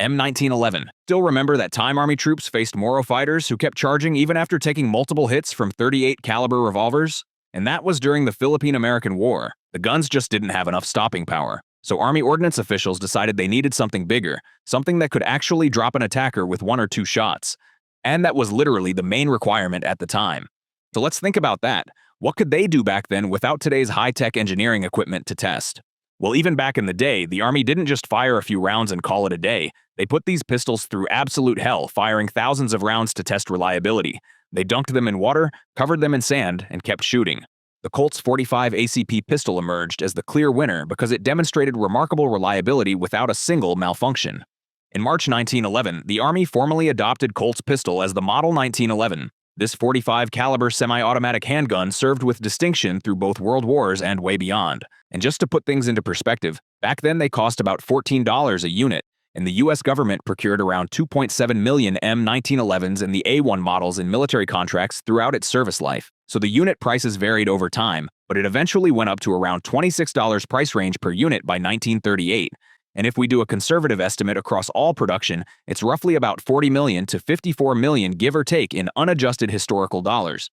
M1911. Still remember that time Army troops faced Moro fighters who kept charging even after taking multiple hits from 38 caliber revolvers? And that was during the Philippine-American War. The guns just didn't have enough stopping power. So Army ordnance officials decided they needed something bigger, something that could actually drop an attacker with 1 or 2 shots. And that was literally the main requirement at the time. So let's think about that. What could they do back then without today's high-tech engineering equipment to test? Well, even back in the day, the Army didn't just fire a few rounds and call it a day. They put these pistols through absolute hell, firing thousands of rounds to test reliability. They dunked them in water, covered them in sand, and kept shooting. The Colt's 45 ACP pistol emerged as the clear winner because it demonstrated remarkable reliability without a single malfunction. In March 1911, the Army formally adopted Colt's pistol as the Model 1911. This 45 caliber semi-automatic handgun served with distinction through both world wars and way beyond. And just to put things into perspective, back then they cost about $14 a unit, and the US government procured around 2.7 million M1911s and the A1 models in military contracts throughout its service life. So the unit prices varied over time, but it eventually went up to around $26 price range per unit by 1938. And if we do a conservative estimate across all production, it's roughly about 40 million to 54 million give or take in unadjusted historical dollars.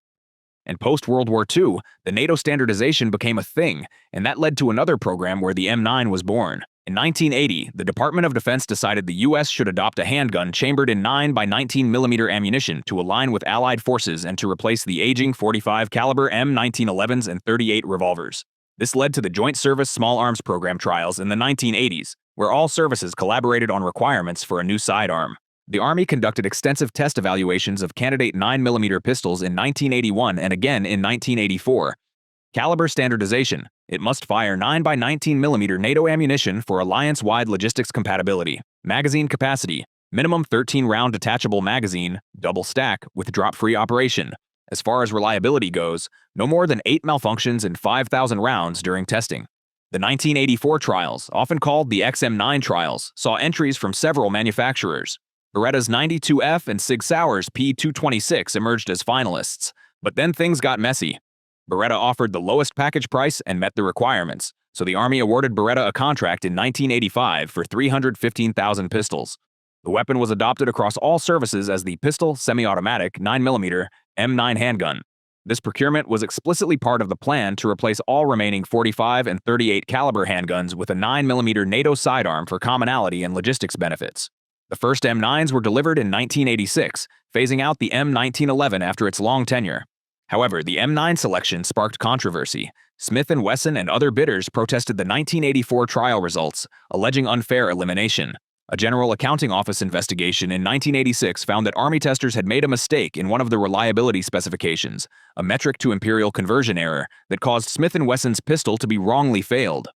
And post-World War II, the NATO standardization became a thing, and that led to another program where the M9 was born. In 1980, the Department of Defense decided the US should adopt a handgun chambered in 9x19mm ammunition to align with Allied forces and to replace the aging 45 caliber M1911s and 38 revolvers. This led to the Joint Service Small Arms Program trials in the 1980s, where all services collaborated on requirements for a new sidearm. The Army conducted extensive test evaluations of candidate 9mm pistols in 1981 and again in 1984. Caliber standardization. It must fire 9x19mm NATO ammunition for alliance-wide logistics compatibility. Magazine capacity. Minimum 13-round detachable magazine, double stack, with drop-free operation. As far as reliability goes, no more than 8 malfunctions in 5,000 rounds during testing. The 1984 trials, often called the XM9 trials, saw entries from several manufacturers. Beretta's 92F and Sig Sauer's P226 emerged as finalists, but then things got messy. Beretta offered the lowest package price and met the requirements, so the Army awarded Beretta a contract in 1985 for 315,000 pistols. The weapon was adopted across all services as the pistol semi-automatic 9mm M9 handgun. This procurement was explicitly part of the plan to replace all remaining 45 and 38 caliber handguns with a 9mm NATO sidearm for commonality and logistics benefits. The first M9s were delivered in 1986, phasing out the M1911 after its long tenure. However, the M9 selection sparked controversy. Smith & Wesson and other bidders protested the 1984 trial results, alleging unfair elimination. A General Accounting Office investigation in 1986 found that Army testers had made a mistake in one of the reliability specifications, a metric to imperial conversion error that caused Smith & Wesson's pistol to be wrongly failed.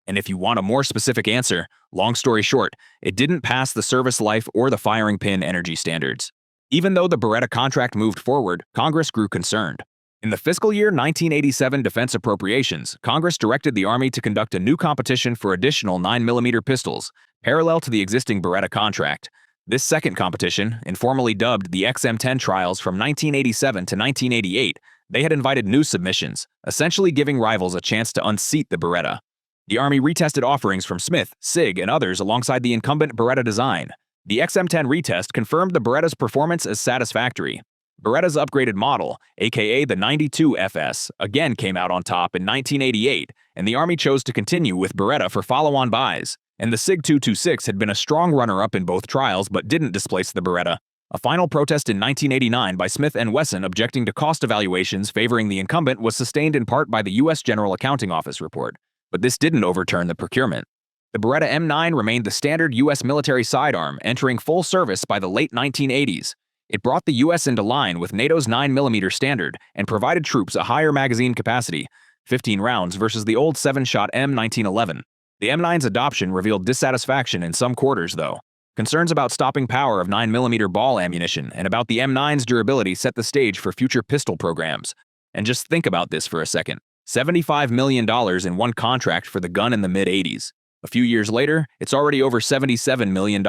And if you want a more specific answer, long story short, it didn't pass the service life or the firing pin energy standards. Even though the Beretta contract moved forward, Congress grew concerned. In the fiscal year 1987 defense appropriations, Congress directed the Army to conduct a new competition for additional 9mm pistols, parallel to the existing Beretta contract. This second competition, informally dubbed the XM10 trials from 1987 to 1988, they had invited new submissions, essentially giving rivals a chance to unseat the Beretta. The Army retested offerings from Smith, Sig, and others alongside the incumbent Beretta design. The XM10 retest confirmed the Beretta's performance as satisfactory. Beretta's upgraded model, aka the 92FS, again came out on top in 1988, and the Army chose to continue with Beretta for follow-on buys. And the Sig 226 had been a strong runner-up in both trials but didn't displace the Beretta. A final protest in 1989 by Smith & Wesson objecting to cost evaluations favoring the incumbent was sustained in part by the U.S. General Accounting Office report, but this didn't overturn the procurement. The Beretta M9 remained the standard U.S. military sidearm, entering full service by the late 1980s. It brought the U.S. into line with NATO's 9mm standard and provided troops a higher magazine capacity, 15 rounds versus the old 7-shot M1911. The M9's adoption revealed dissatisfaction in some quarters, though. Concerns about stopping power of 9mm ball ammunition and about the M9's durability set the stage for future pistol programs. And just think about this for a second. $75 million in one contract for the gun in the mid-80s. A few years later, it's already over $77 million.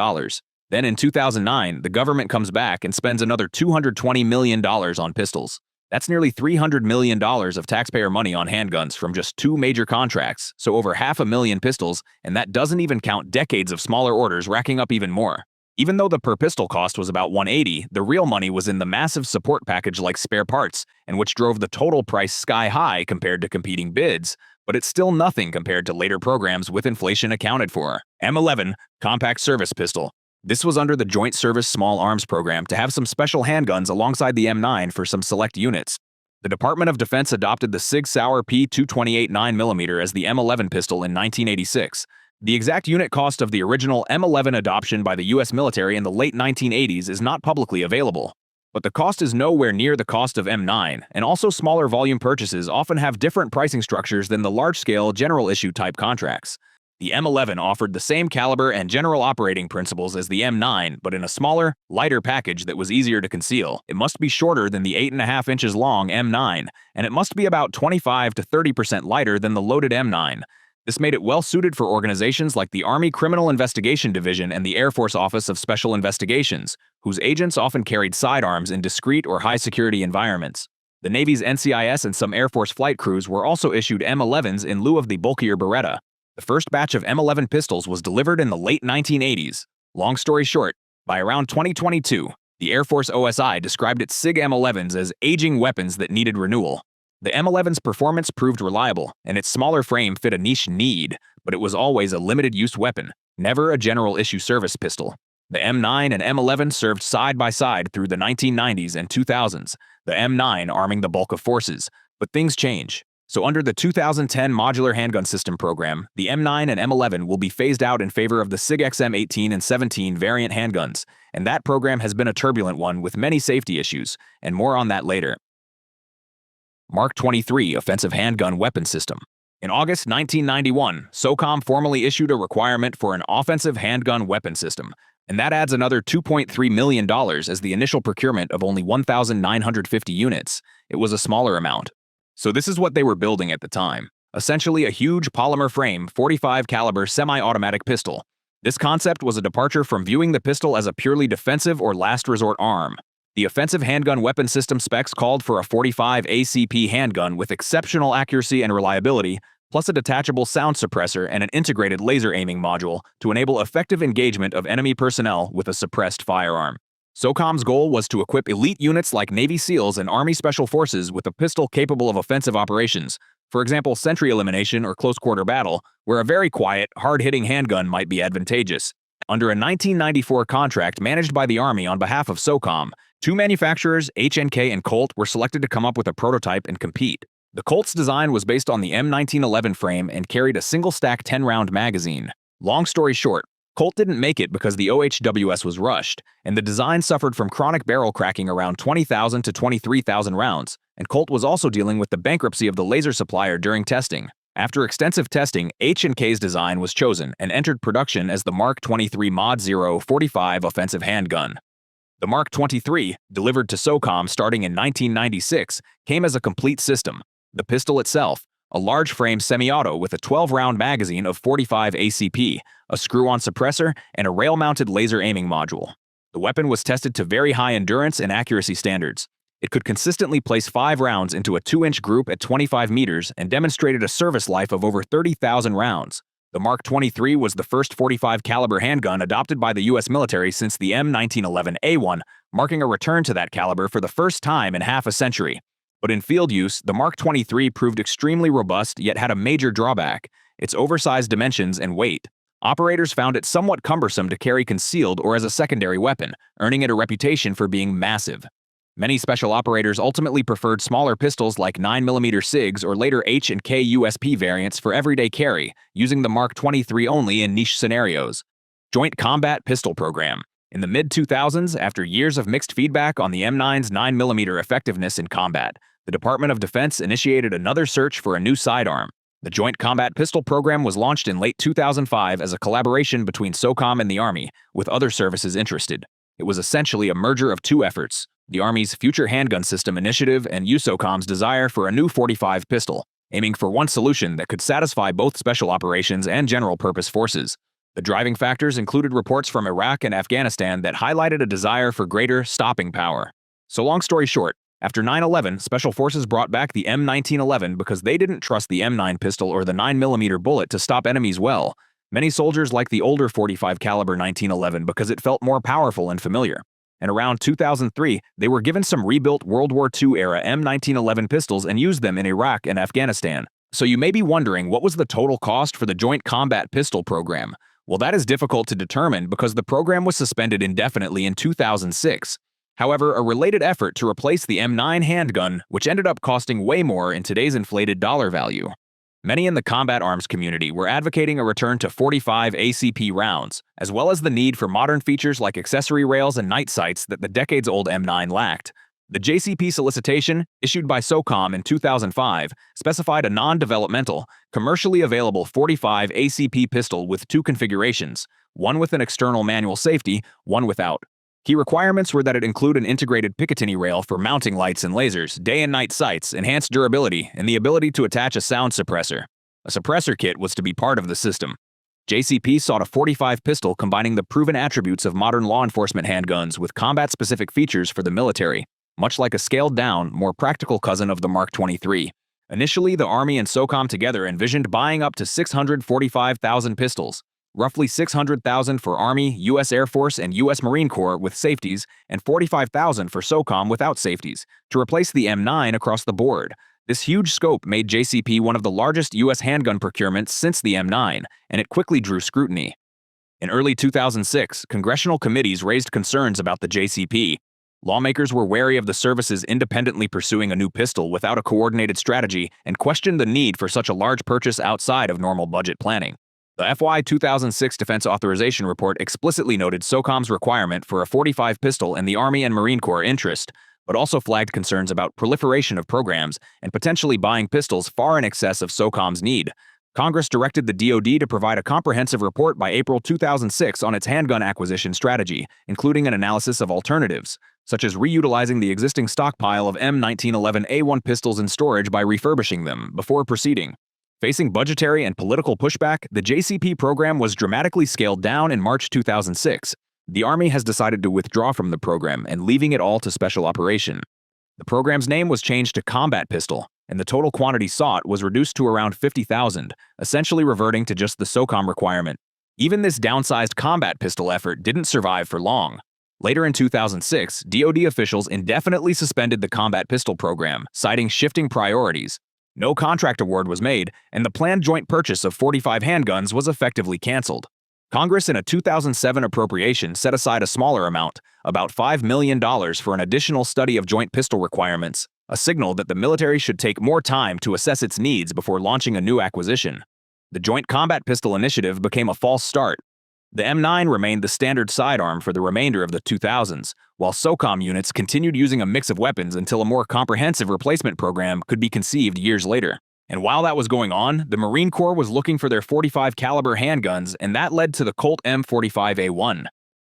Then in 2009, the government comes back and spends another $220 million on pistols. That's nearly $300 million of taxpayer money on handguns from just 2 major contracts, so over 500,000 pistols, and that doesn't even count decades of smaller orders racking up even more. Even though the per pistol cost was about $180, the real money was in the massive support package like spare parts, and which drove the total price sky high compared to competing bids, but it's still nothing compared to later programs with inflation accounted for. M11 Compact Service Pistol. This was under the Joint Service Small Arms Program to have some special handguns alongside the M9 for some select units. The Department of Defense adopted the Sig Sauer P228 9mm as the M11 pistol in 1986. The exact unit cost of the original M11 adoption by the US military in the late 1980s is not publicly available. But the cost is nowhere near the cost of M9, and also smaller volume purchases often have different pricing structures than the large-scale general issue type contracts. The M11 offered the same caliber and general operating principles as the M9, but in a smaller, lighter package that was easier to conceal. It must be shorter than the 8.5 inches long M9, and it must be about 25 to 30% lighter than the loaded M9. This made it well-suited for organizations like the Army Criminal Investigation Division and the Air Force Office of Special Investigations, whose agents often carried sidearms in discreet or high-security environments. The Navy's NCIS and some Air Force flight crews were also issued M11s in lieu of the bulkier Beretta. The first batch of M11 pistols was delivered in the late 1980s. Long story short, by around 2022, the Air Force OSI described its SIG M11s as aging weapons that needed renewal. The M11's performance proved reliable, and its smaller frame fit a niche need, but it was always a limited-use weapon, never a general-issue service pistol. The M9 and M11 served side by side through the 1990s and 2000s, the M9 arming the bulk of forces. But things change. So under the 2010 Modular Handgun System program, the M9 and M11 will be phased out in favor of the SIG XM18 and 17 variant handguns, and that program has been a turbulent one with many safety issues, and more on that later. Mark 23 Offensive Handgun Weapon System. In August 1991, SOCOM formally issued a requirement for an offensive handgun weapon system, and that adds another $2.3 million as the initial procurement of only 1,950 units. It was a smaller amount. So this is what they were building at the time. Essentially a huge polymer frame 45 caliber semi-automatic pistol. This concept was a departure from viewing the pistol as a purely defensive or last resort arm. The offensive handgun weapon system specs called for a 45 ACP handgun with exceptional accuracy and reliability, plus a detachable sound suppressor and an integrated laser aiming module to enable effective engagement of enemy personnel with a suppressed firearm. SOCOM's goal was to equip elite units like Navy SEALs and Army Special Forces with a pistol capable of offensive operations, for example sentry elimination or close-quarter battle, where a very quiet, hard-hitting handgun might be advantageous. Under a 1994 contract managed by the Army on behalf of SOCOM, 2 manufacturers, H&K and Colt, were selected to come up with a prototype and compete. The Colt's design was based on the M1911 frame and carried a single-stack 10-round magazine. Long story short, Colt didn't make it because the OHWS was rushed, and the design suffered from chronic barrel cracking around 20,000 to 23,000 rounds, and Colt was also dealing with the bankruptcy of the laser supplier during testing. After extensive testing, H&K's design was chosen and entered production as the Mark 23 Mod 0 45 offensive handgun. The Mark 23, delivered to SOCOM starting in 1996, came as a complete system. The pistol itself, a large-frame semi-auto with a 12-round magazine of 45 ACP, a screw-on suppressor, and a rail-mounted laser aiming module. The weapon was tested to very high endurance and accuracy standards. It could consistently place 5 rounds into a 2-inch group at 25 meters and demonstrated a service life of over 30,000 rounds. The Mark 23 was the first 45 caliber handgun adopted by the US military since the M1911A1, marking a return to that caliber for the first time in half a century. But in field use, the Mark 23 proved extremely robust yet had a major drawback: its oversized dimensions and weight. Operators found it somewhat cumbersome to carry concealed or as a secondary weapon, earning it a reputation for being massive. Many special operators ultimately preferred smaller pistols like 9mm SIGs or later H&K USP variants for everyday carry, using the Mark 23 only in niche scenarios. Joint Combat Pistol Program. In the mid-2000s, after years of mixed feedback on the M9's 9mm effectiveness in combat, the Department of Defense initiated another search for a new sidearm. The Joint Combat Pistol Program was launched in late 2005 as a collaboration between SOCOM and the Army, with other services interested. It was essentially a merger of 2 efforts: the Army's Future Handgun System Initiative and USOCOM's desire for a new 45 pistol, aiming for one solution that could satisfy both special operations and general-purpose forces. The driving factors included reports from Iraq and Afghanistan that highlighted a desire for greater stopping power. So long story short, After 9/11, Special Forces brought back the M1911 because they didn't trust the M9 pistol or the 9mm bullet to stop enemies well. Many soldiers liked the older 45 caliber 1911 because it felt more powerful and familiar. And around 2003, they were given some rebuilt World War II-era M1911 pistols and used them in Iraq and Afghanistan. So you may be wondering, what was the total cost for the Joint Combat Pistol program? Well, that is difficult to determine because the program was suspended indefinitely in 2006. However, a related effort to replace the M9 handgun, which ended up costing way more in today's inflated dollar value. Many in the combat arms community were advocating a return to 45 ACP rounds, as well as the need for modern features like accessory rails and night sights that the decades-old M9 lacked. The JCP solicitation, issued by SOCOM in 2005, specified a non-developmental, commercially available 45 ACP pistol with two configurations, one with an external manual safety, one without. Key requirements were that it include an integrated Picatinny rail for mounting lights and lasers, day and night sights, enhanced durability, and the ability to attach a sound suppressor. A suppressor kit was to be part of the system. JCP sought a 45 pistol combining the proven attributes of modern law enforcement handguns with combat-specific features for the military, much like a scaled-down, more practical cousin of the Mark 23. Initially, the Army and SOCOM together envisioned buying up to 645,000 pistols, roughly 600,000 for Army, U.S. Air Force, and U.S. Marine Corps with safeties, and 45,000 for SOCOM without safeties, to replace the M9 across the board. This huge scope made JCP one of the largest U.S. handgun procurements since the M9, and it quickly drew scrutiny. In early 2006, congressional committees raised concerns about the JCP. Lawmakers were wary of the services independently pursuing a new pistol without a coordinated strategy and questioned the need for such a large purchase outside of normal budget planning. The FY 2006 Defense Authorization Report explicitly noted SOCOM's requirement for a 45 pistol in the Army and Marine Corps interest, but also flagged concerns about proliferation of programs and potentially buying pistols far in excess of SOCOM's need. Congress directed the DoD to provide a comprehensive report by April 2006 on its handgun acquisition strategy, including an analysis of alternatives, such as reutilizing the existing stockpile of M1911A1 pistols in storage by refurbishing them before proceeding. Facing budgetary and political pushback, the JCP program was dramatically scaled down in March 2006. The Army has decided to withdraw from the program and leaving it all to Special Operation. The program's name was changed to Combat Pistol, and the total quantity sought was reduced to around 50,000, essentially reverting to just the SOCOM requirement. Even this downsized combat pistol effort didn't survive for long. Later in 2006, DoD officials indefinitely suspended the combat pistol program, citing shifting priorities. No contract award was made, and the planned joint purchase of 45 handguns was effectively canceled. Congress in a 2007 appropriation set aside a smaller amount, about $5 million, for an additional study of joint pistol requirements, a signal that the military should take more time to assess its needs before launching a new acquisition. The Joint Combat Pistol Initiative became a false start. The M9 remained the standard sidearm for the remainder of the 2000s, while SOCOM units continued using a mix of weapons until a more comprehensive replacement program could be conceived years later. And while that was going on, the Marine Corps was looking for their 45 caliber handguns, and that led to the Colt M45A1.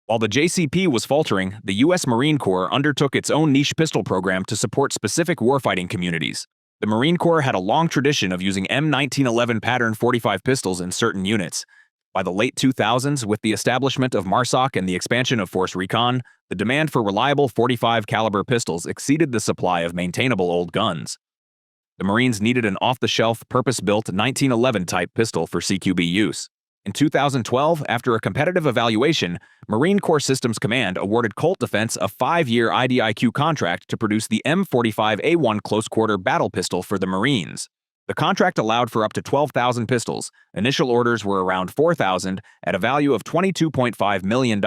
While the JCP was faltering, the U.S. Marine Corps undertook its own niche pistol program to support specific warfighting communities. The Marine Corps had a long tradition of using M1911 pattern 45 pistols in certain units. By the late 2000s, with the establishment of MARSOC and the expansion of Force Recon, the demand for reliable 45 caliber pistols exceeded the supply of maintainable old guns. The Marines needed an off-the-shelf, purpose-built 1911 type pistol for CQB use. In 2012, after a competitive evaluation, Marine Corps Systems Command awarded Colt Defense a 5-year IDIQ contract to produce the M45A1 close-quarter battle pistol for the Marines. The contract allowed for up to 12,000 pistols. Initial orders were around 4,000 at a value of $22.5 million.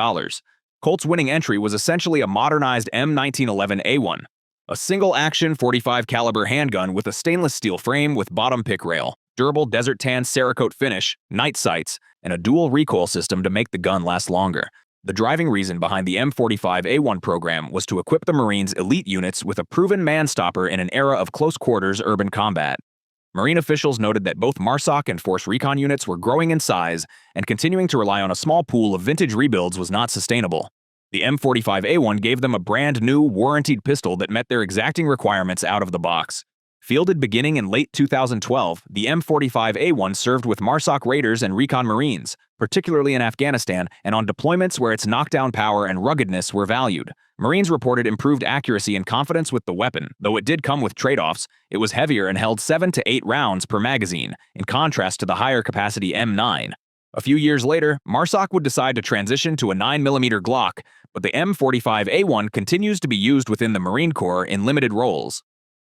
Colt's winning entry was essentially a modernized M1911A1, a single-action 45 caliber handgun with a stainless steel frame with bottom pick rail, durable desert tan Cerakote finish, night sights, and a dual recoil system to make the gun last longer. The driving reason behind the M45A1 program was to equip the Marines' elite units with a proven man-stopper in an era of close-quarters urban combat. Marine officials noted that both MARSOC and Force Recon units were growing in size, and continuing to rely on a small pool of vintage rebuilds was not sustainable. The M45A1 gave them a brand-new, warranted pistol that met their exacting requirements out of the box. Fielded beginning in late 2012, the M45A1 served with MARSOC Raiders and Recon Marines, particularly in Afghanistan, and on deployments where its knockdown power and ruggedness were valued. Marines reported improved accuracy and confidence with the weapon, though it did come with trade-offs. It was heavier and held 7 to 8 rounds per magazine, in contrast to the higher capacity M9. A few years later, MARSOC would decide to transition to a 9mm Glock, but the M45A1 continues to be used within the Marine Corps in limited roles.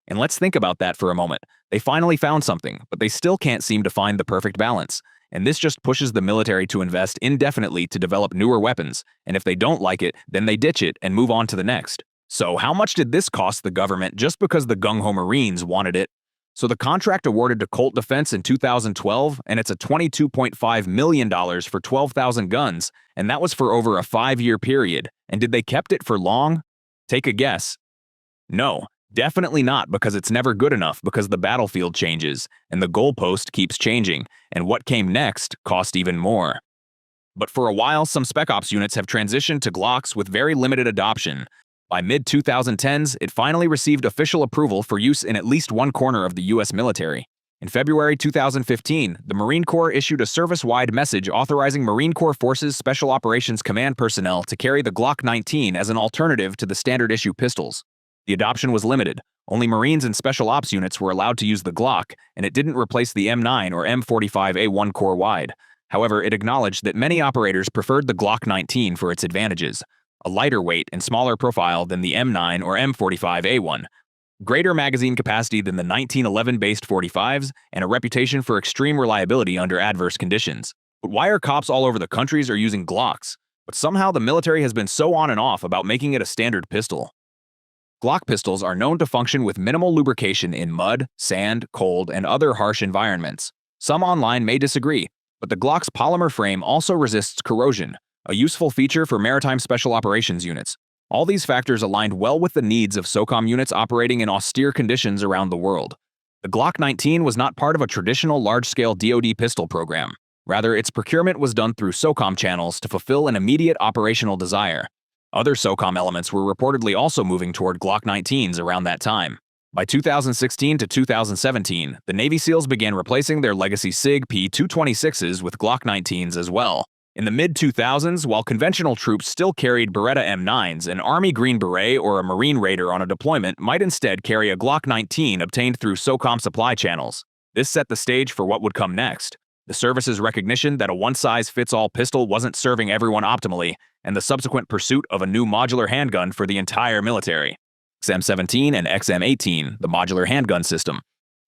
And let's think about that for a moment. They finally found something, but they still can't seem to find the perfect balance. And this just pushes the military to invest indefinitely to develop newer weapons, and if they don't like it, then they ditch it and move on to the next. So how much did this cost the government just because the gung-ho Marines wanted it? So the contract awarded to Colt Defense in 2012, and it's a $22.5 million for 12,000 guns, and that was for over a 5-year period. And did they kept it for long? Take a guess. No. Definitely not, because it's never good enough, because the battlefield changes, and the goalpost keeps changing, and what came next cost even more. But for a while, some Spec Ops units have transitioned to Glocks with very limited adoption. By mid-2010s, it finally received official approval for use in at least one corner of the US military. In February 2015, the Marine Corps issued a service-wide message authorizing Marine Corps Forces Special Operations Command personnel to carry the Glock 19 as an alternative to the standard-issue pistols. The adoption was limited. Only Marines and Special Ops units were allowed to use the Glock, and it didn't replace the M9 or M45A1 Corps-wide. However, it acknowledged that many operators preferred the Glock 19 for its advantages: a lighter weight and smaller profile than the M9 or M45A1, greater magazine capacity than the 1911-based 45s, and a reputation for extreme reliability under adverse conditions. But why are cops all over the countries are using Glocks? But somehow the military has been so on and off about making it a standard pistol. Glock pistols are known to function with minimal lubrication in mud, sand, cold, and other harsh environments. Some online may disagree, but the Glock's polymer frame also resists corrosion, a useful feature for maritime special operations units. All these factors aligned well with the needs of SOCOM units operating in austere conditions around the world. The Glock 19 was not part of a traditional large-scale DoD pistol program. Rather, its procurement was done through SOCOM channels to fulfill an immediate operational desire. Other SOCOM elements were reportedly also moving toward Glock 19s around that time. By 2016 to 2017, the Navy SEALs began replacing their legacy SIG P226s with Glock 19s as well. In the mid-2000s, while conventional troops still carried Beretta M9s, an Army Green Beret or a Marine Raider on a deployment might instead carry a Glock 19 obtained through SOCOM supply channels. This set the stage for what would come next: the service's recognition that a one-size-fits-all pistol wasn't serving everyone optimally, and the subsequent pursuit of a new modular handgun for the entire military. XM17 and XM18, the modular handgun system.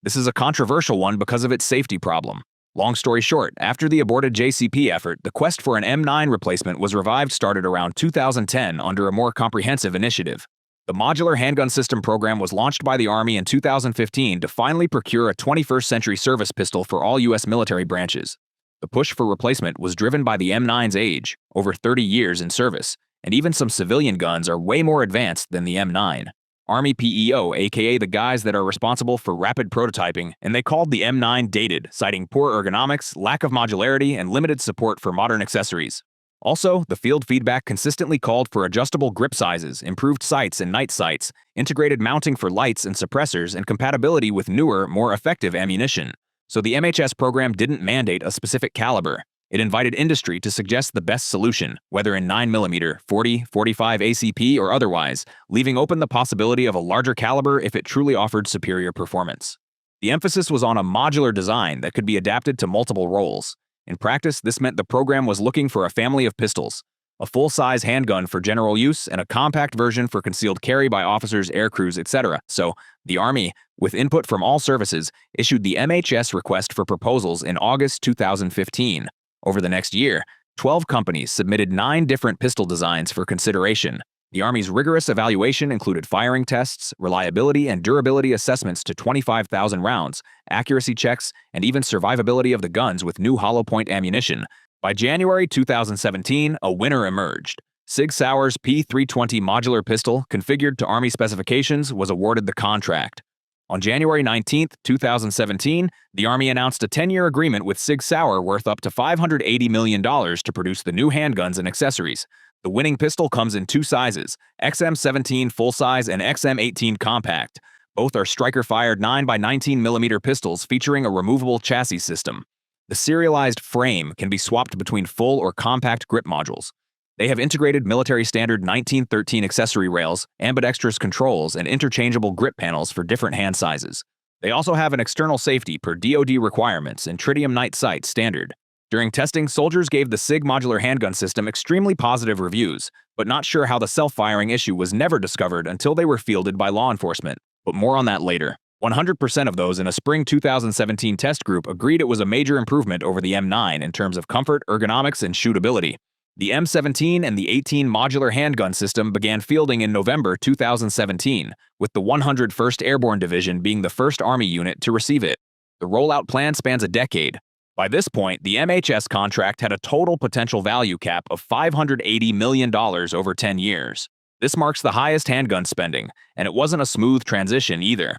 This is a controversial one because of its safety problem. Long story short, after the aborted JCP effort, the quest for an M9 replacement was revived started around 2010 under a more comprehensive initiative. The Modular Handgun System program was launched by the Army in 2015 to finally procure a 21st century service pistol for all U.S. military branches. The push for replacement was driven by the M9's age, over 30 years in service, and even some civilian guns are way more advanced than the M9. Army PEO, aka the guys that are responsible for rapid prototyping, and they called the M9 dated, citing poor ergonomics, lack of modularity, and limited support for modern accessories. Also, the field feedback consistently called for adjustable grip sizes, improved sights and night sights, integrated mounting for lights and suppressors, and compatibility with newer, more effective ammunition. So the MHS program didn't mandate a specific caliber. It invited industry to suggest the best solution, whether in 9mm, 40, 45 ACP, or otherwise, leaving open the possibility of a larger caliber if it truly offered superior performance. The emphasis was on a modular design that could be adapted to multiple roles. In practice, this meant the program was looking for a family of pistols: a full-size handgun for general use and a compact version for concealed carry by officers, aircrews, etc. So, the Army, with input from all services, issued the MHS request for proposals in August 2015. Over the next year, 12 companies submitted 9 different pistol designs for consideration. The Army's rigorous evaluation included firing tests, reliability and durability assessments to 25,000 rounds, accuracy checks, and even survivability of the guns with new hollow-point ammunition. By January 2017, a winner emerged. Sig Sauer's P320 modular pistol, configured to Army specifications, was awarded the contract. On January 19, 2017, the Army announced a 10-year agreement with Sig Sauer worth up to $580 million to produce the new handguns and accessories. The winning pistol comes in 2 sizes, XM17 full-size and XM18 compact. Both are striker-fired 9x19mm pistols featuring a removable chassis system. The serialized frame can be swapped between full or compact grip modules. They have integrated military standard 1913 accessory rails, ambidextrous controls, and interchangeable grip panels for different hand sizes. They also have an external safety per DoD requirements and tritium night sight standard. During testing, soldiers gave the SIG modular handgun system extremely positive reviews, but not sure how the self-firing issue was never discovered until they were fielded by law enforcement. But more on that later. 100% of those in a spring 2017 test group agreed it was a major improvement over the M9 in terms of comfort, ergonomics, and shootability. The M17 and the 18 modular handgun system began fielding in November 2017, with the 101st Airborne Division being the first Army unit to receive it. The rollout plan spans a decade. By this point, the MHS contract had a total potential value cap of $580 million over 10 years. This marks the highest handgun spending, and it wasn't a smooth transition either.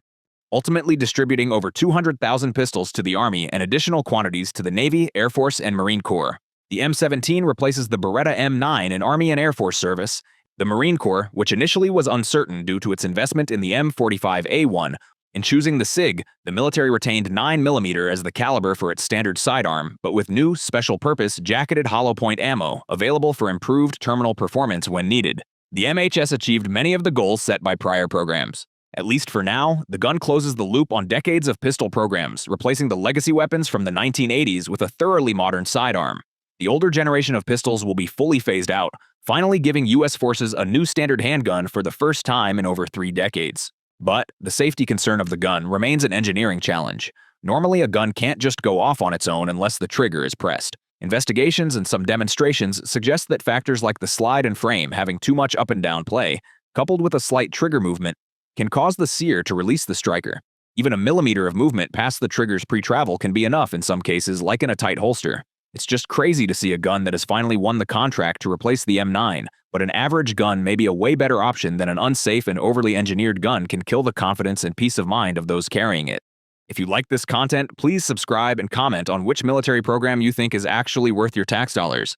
Ultimately distributing over 200,000 pistols to the Army and additional quantities to the Navy, Air Force, and Marine Corps. The M17 replaces the Beretta M9 in Army and Air Force service. The Marine Corps, which initially was uncertain due to its investment in the M45A1, in choosing the SIG, the military retained 9mm as the caliber for its standard sidearm, but with new, special-purpose, jacketed hollow-point ammo available for improved terminal performance when needed. The MHS achieved many of the goals set by prior programs. At least for now, the gun closes the loop on decades of pistol programs, replacing the legacy weapons from the 1980s with a thoroughly modern sidearm. The older generation of pistols will be fully phased out, finally giving U.S. forces a new standard handgun for the first time in over 3 decades. But the safety concern of the gun remains an engineering challenge. Normally, a gun can't just go off on its own unless the trigger is pressed. Investigations and some demonstrations suggest that factors like the slide and frame having too much up and down play, coupled with a slight trigger movement, can cause the sear to release the striker. Even a millimeter of movement past the trigger's pre-travel can be enough in some cases, like in a tight holster. It's just crazy to see a gun that has finally won the contract to replace the M9, but an average gun may be a way better option than an unsafe and overly engineered gun can kill the confidence and peace of mind of those carrying it. If you like this content, please subscribe and comment on which military program you think is actually worth your tax dollars.